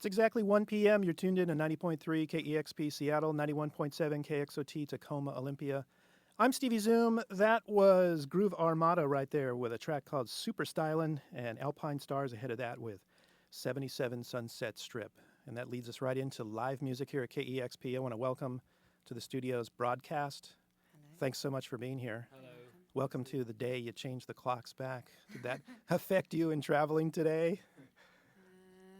It's exactly 1 p.m. You're tuned in to 90.3 KEXP Seattle, 91.7 KXOT Tacoma Olympia. I'm Stevie Zoom. That was Groove Armada right there with a track called Super Stylin', and Alpine Stars ahead of that with 77 Sunset Strip. And that leads us right into live music here at KEXP. I want to welcome to the studio's broadcast. Hello. Thanks so much for being here. Hello. Welcome to the day you changed the clocks back. Did that affect you in traveling today?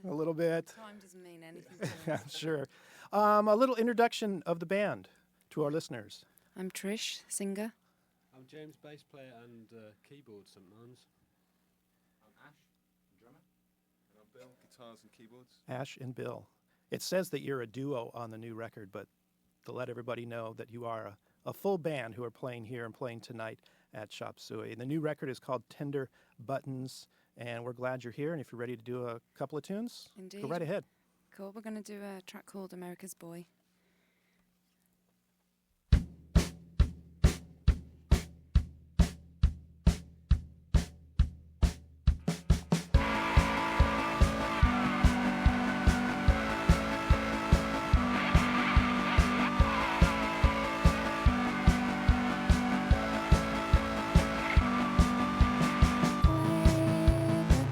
A little bit. Time doesn't mean anything to me. I'm sure. A little introduction of the band to our listeners. I'm Trish, singer. I'm James, bass player and keyboard sometimes. I'm Ash, drummer. And I'm Bill, guitars and keyboards. Ash and Bill. It says that you're a duo on the new record, but to let everybody know that you are a full band who are playing here and playing tonight at Chop Suey. The new record is called Tender Buttons, and we're glad you're here. And if you're ready to do a couple of tunes, Indeed. go right ahead. Cool. We're going to do a track called America's Boy.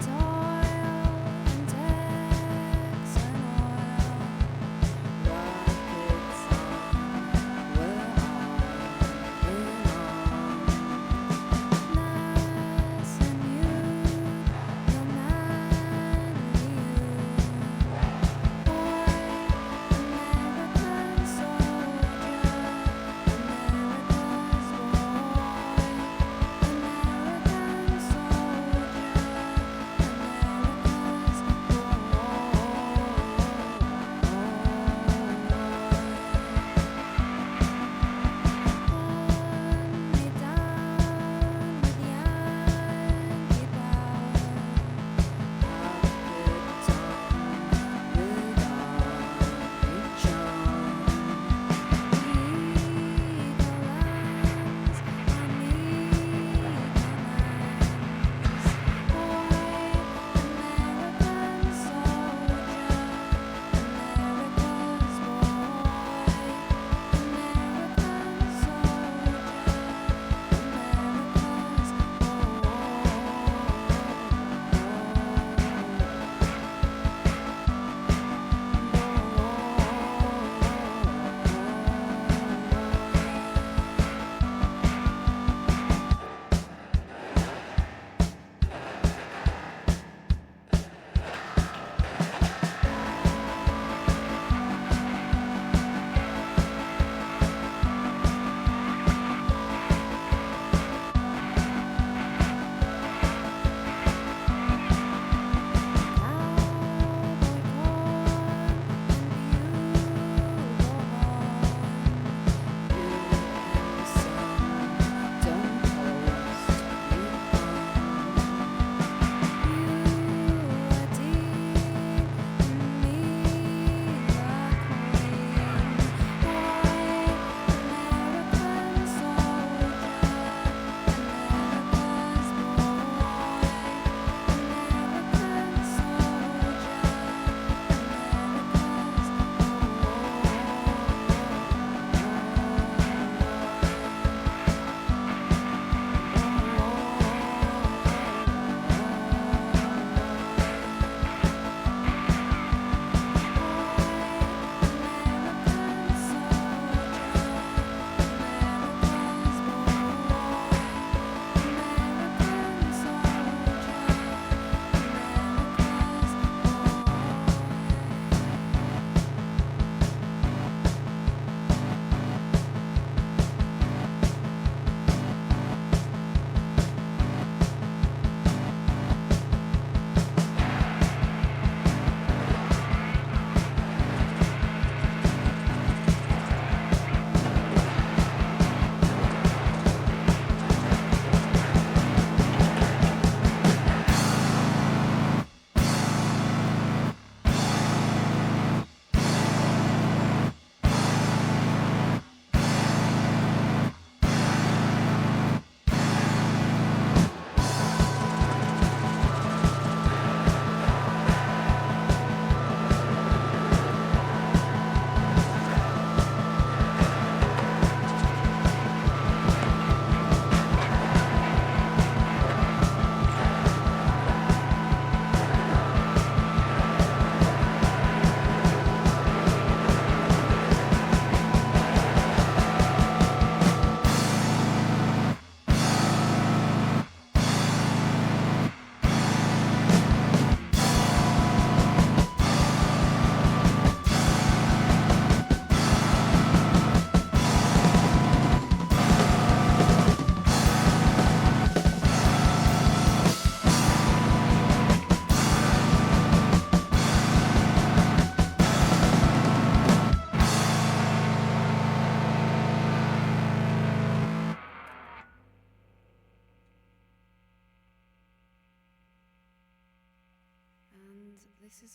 Toil and tax and oil,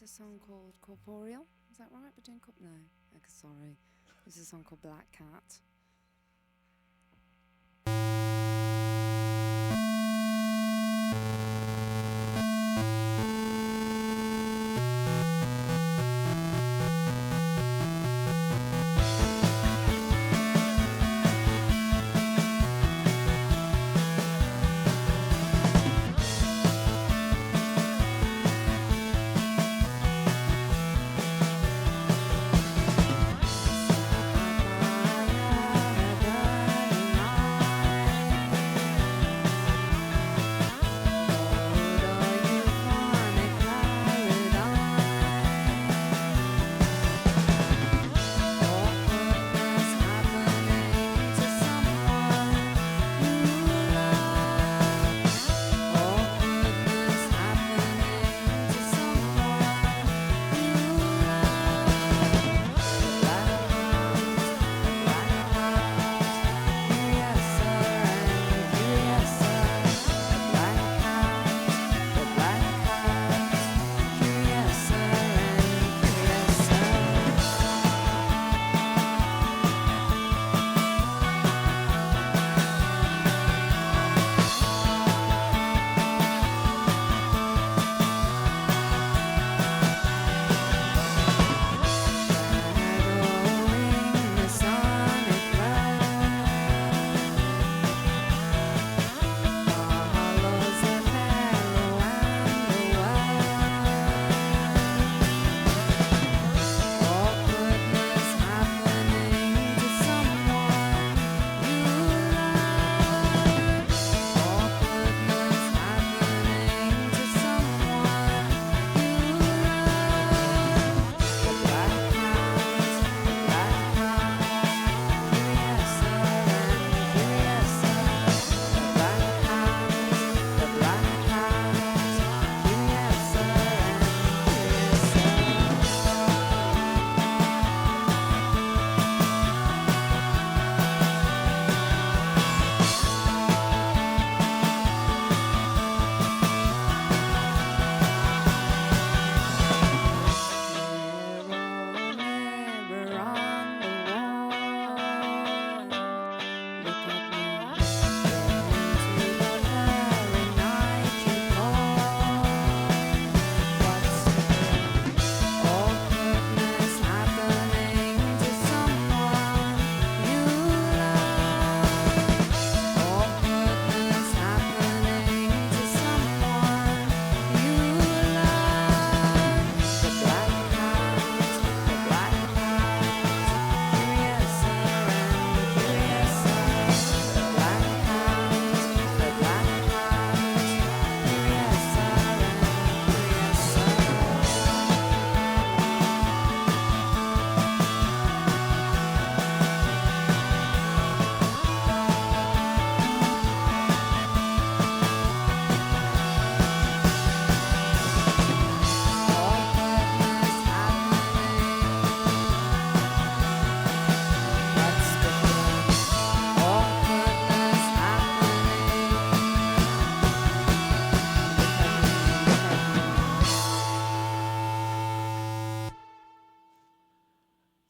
is a song called Corporeal. Is that right? We're doing no. Okay, sorry. This is a song called Black Cat.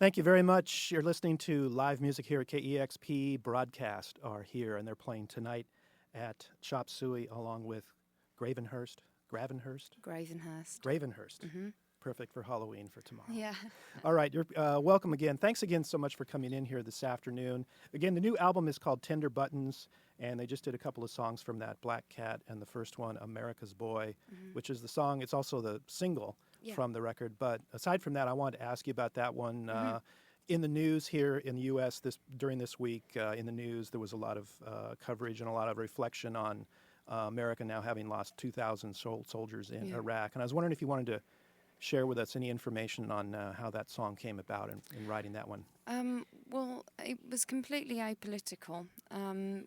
Thank you very much. You're listening to live music here at KEXP. Broadcast are here, and they're playing tonight at Chop Suey along with Gravenhurst. Gravenhurst. Gravenhurst. Mm-hmm. Perfect for Halloween for tomorrow. Yeah. All right. You're welcome again. Thanks again so much for coming in here this afternoon. Again, the new album is called Tender Buttons, and they just did a couple of songs from that, Black Cat, and the first one, America's Boy, which is the song. It's also the single from the record. But aside from that, I wanted to ask you about that one. In the news here in the U.S. during this week, in the news, there was a lot of coverage and a lot of reflection on America now having lost 2,000 soldiers in Iraq. And I was wondering if you wanted to share with us any information on how that song came about in writing that one. Well, it was completely apolitical.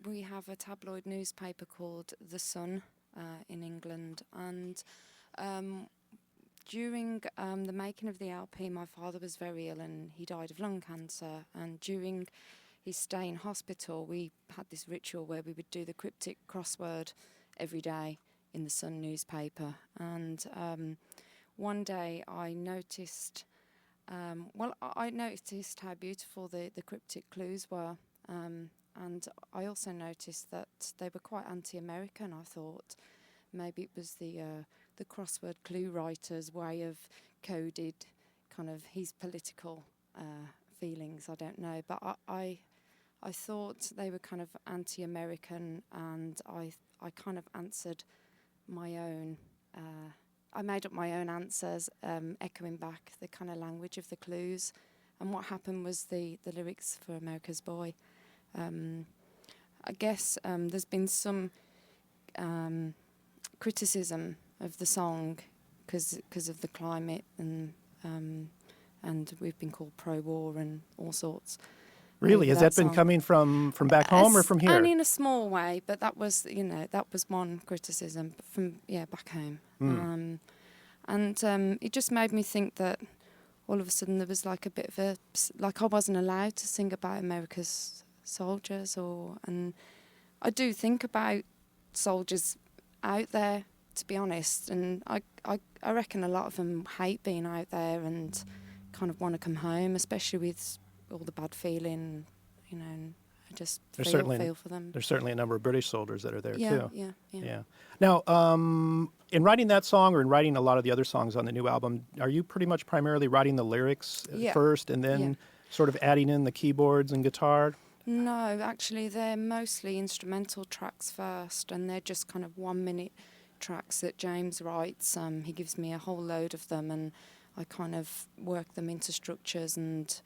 We have a tabloid newspaper called The Sun in England, and during the making of the LP, my father was very ill and he died of lung cancer. And during his stay in hospital, we had this ritual where we would do the cryptic crossword every day in the Sun newspaper. And one day I noticed, I noticed how beautiful the cryptic clues were, and I also noticed that they were quite anti-American. I thought maybe it was the crossword clue writer's way of coded kind of his political feelings. I don't know, but I thought they were kind of anti-American, and I kind of answered my own. I made up my own answers, echoing back the kind of language of the clues. And what happened was the lyrics for America's Boy. I guess there's been some criticism of the song because of the climate, and we've been called pro-war and all sorts. Really? Has that been song. coming from back home or from here? And in a small way, but that was one criticism from back home. It just made me think that all of a sudden there was like a bit of I wasn't allowed to sing about America's soldiers, and I do think about soldiers out there, to be honest, and I reckon a lot of them hate being out there and kind of want to come home, especially with all the bad feeling, and I just feel for them. There's certainly a number of British soldiers that are there too. Yeah. Now, in writing that song or in writing a lot of the other songs on the new album, are you pretty much primarily writing the lyrics first and then sort of adding in the keyboards and guitar? No, actually they're mostly instrumental tracks first, and they're just kind of 1 minute tracks that James writes. He gives me a whole load of them, and I kind of work them into structures and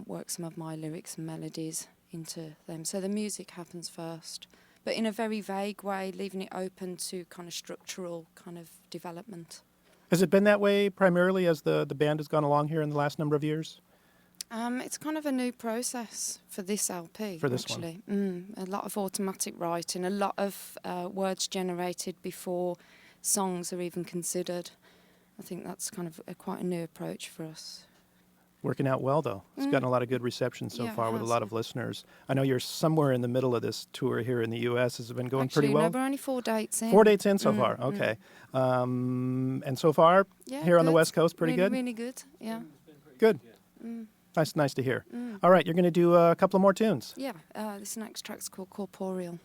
work some of my lyrics and melodies into them. So the music happens first, but in a very vague way, leaving it open to kind of structural kind of development. Has it been that way primarily as the band has gone along here in the last number of years? It's kind of a new process for this LP. For this actually. A lot of automatic writing, a lot of words generated before songs are even considered. I think that's kind of quite a new approach for us. Working out well, though. It's gotten a lot of good reception so far with a lot of listeners. I know you're somewhere in the middle of this tour here in the U.S. Has it been going pretty well? No, we're only 4 dates in. 4 dates in so far, okay. And so far, here on the West Coast, pretty good? Really good, yeah. Good. Nice to hear. All right, you're going to do a couple of more tunes. Yeah, this next track's called Corporeal.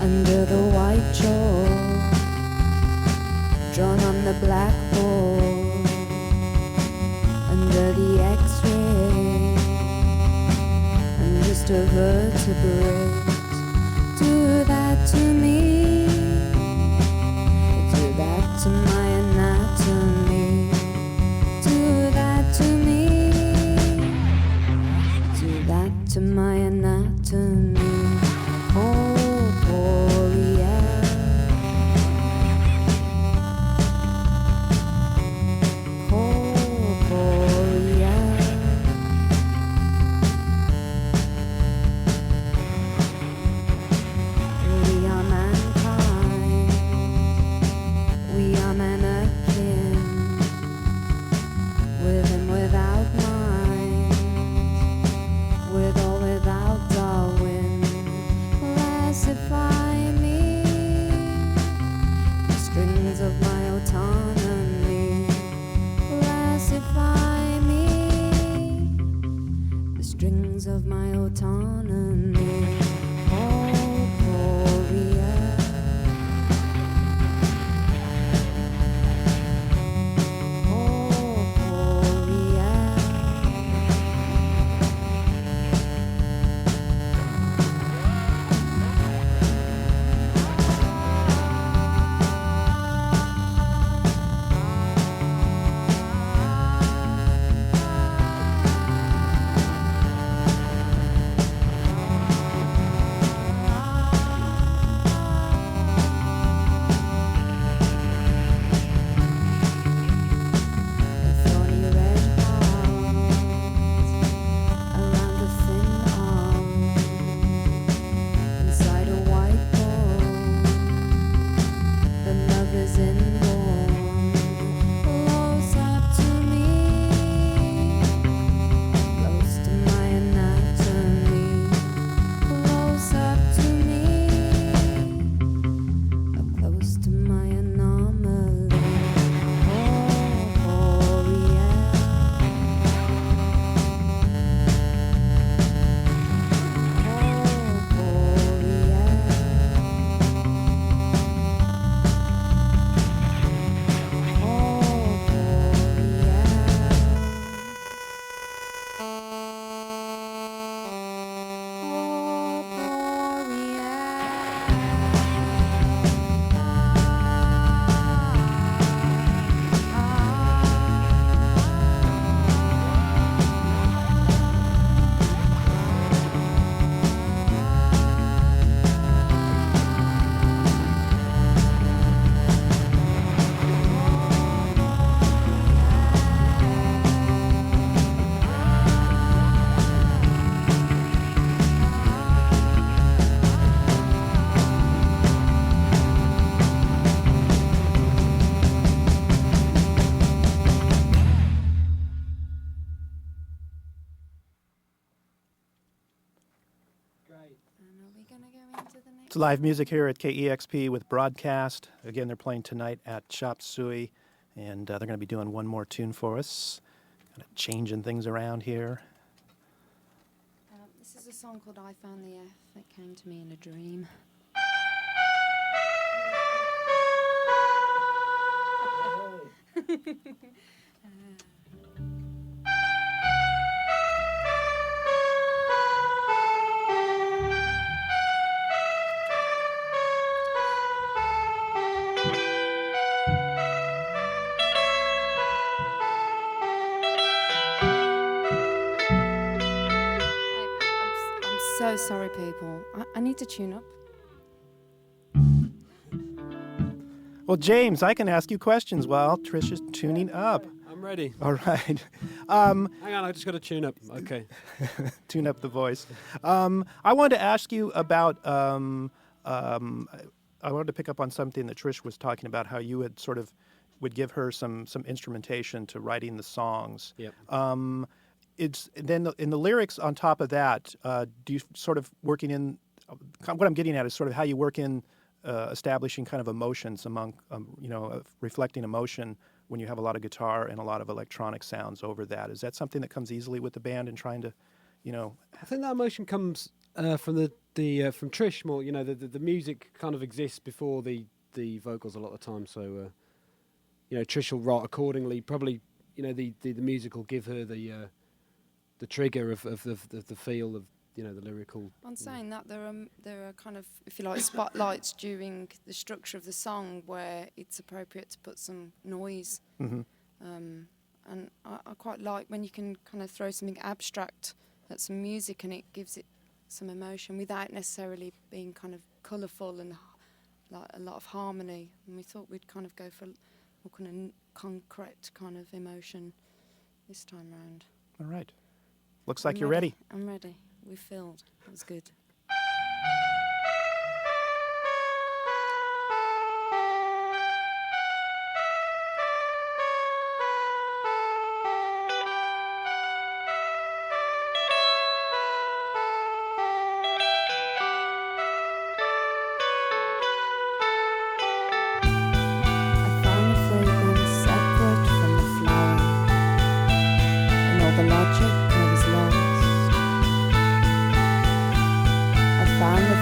Under the white chalk drawn on the blackboard, under the X-ray, I'm just a vertebrate. Do that to me, do that to my anatomy, do that to me, do that to my anatomy. Of my autonomy, Corporeal, Corporeal. It's live music here at KEXP with Broadcast. Again, they're playing tonight at Chop Suey, and they're going to be doing one more tune for us. Kind of changing things around here. This is a song called I Found the F. It came to me in a dream. I'm so sorry, people. I need to tune up. Well, James, I can ask you questions while Trish is tuning up. I'm ready. All right. Hang on, I just got to tune up. Okay. Tune up the voice. I wanted to ask you about, I wanted to pick up on something that Trish was talking about, how you had sort of would give her some instrumentation to writing the songs. Yep. It's then in the lyrics on top of that, do you sort of working in, what I'm getting at is sort of how you work in establishing kind of emotions among, reflecting emotion when you have a lot of guitar and a lot of electronic sounds over that. Is that something that comes easily with the band and trying to, I think that emotion comes from from Trish more. The music kind of exists before the vocals a lot of the time. So, Trish will write accordingly. Probably, the music will give her the trigger of the feel of the lyrical. On saying that, there are kind of, if you like, spotlights during the structure of the song where it's appropriate to put some noise. Mm-hmm. And I quite like when you can kind of throw something abstract at some music and it gives it some emotion without necessarily being kind of colourful and like a lot of harmony. And we thought we'd kind of go for more kind of concrete kind of emotion this time round. All right. Looks like you're ready. I'm ready. We filled. That was good. I found the fragrance separate from the flower. In all the logic I was lost. I found the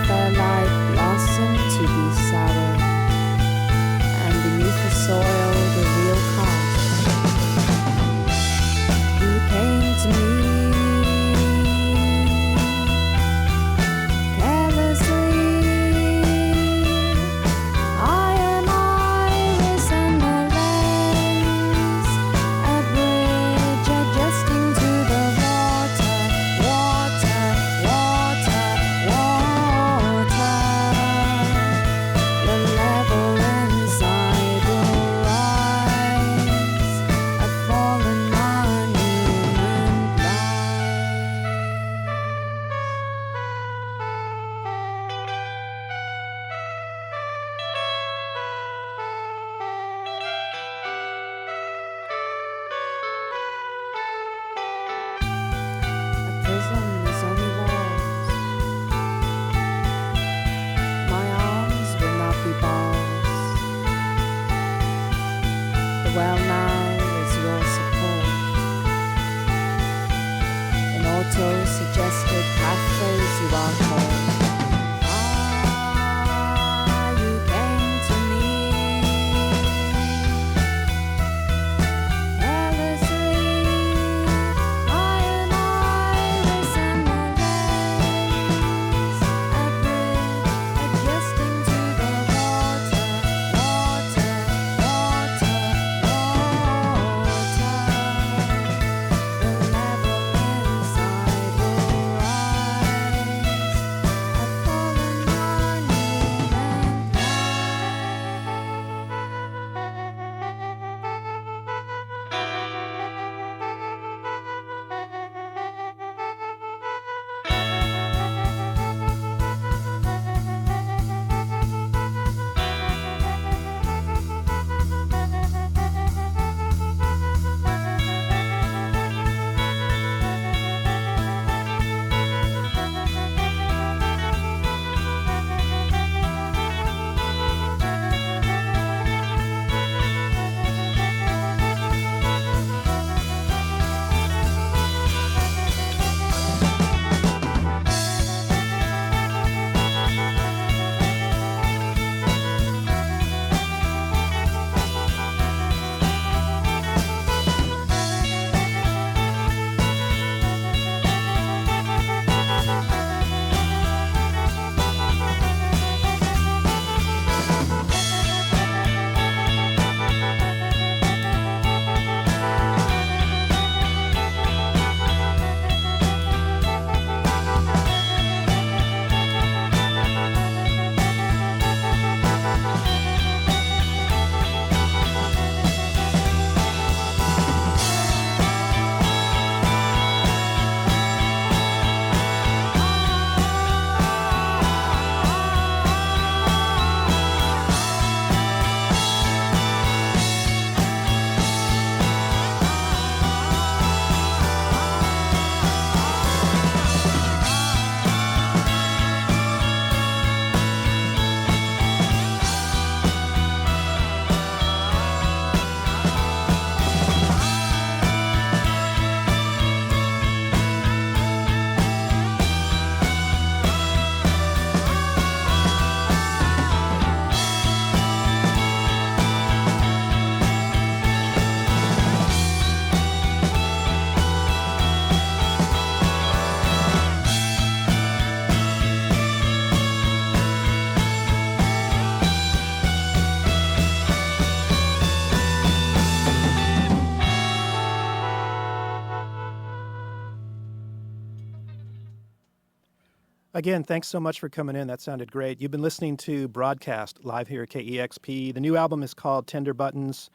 Again, thanks so much for coming in. That sounded great. You've been listening to Broadcast live here at KEXP. The new album is called Tender Buttons,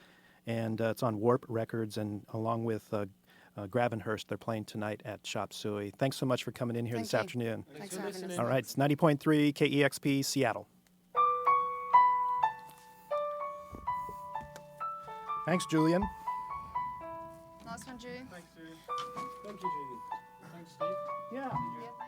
and it's on Warp Records, and along with Gravenhurst, they're playing tonight at Shop Suey. Thanks so much for coming in here this afternoon. Thanks for having us. All right, it's 90.3 KEXP Seattle. Thanks, Julian. Nice one, Drew. Thank you, Julie. Thanks, Steve. Yeah. Yeah,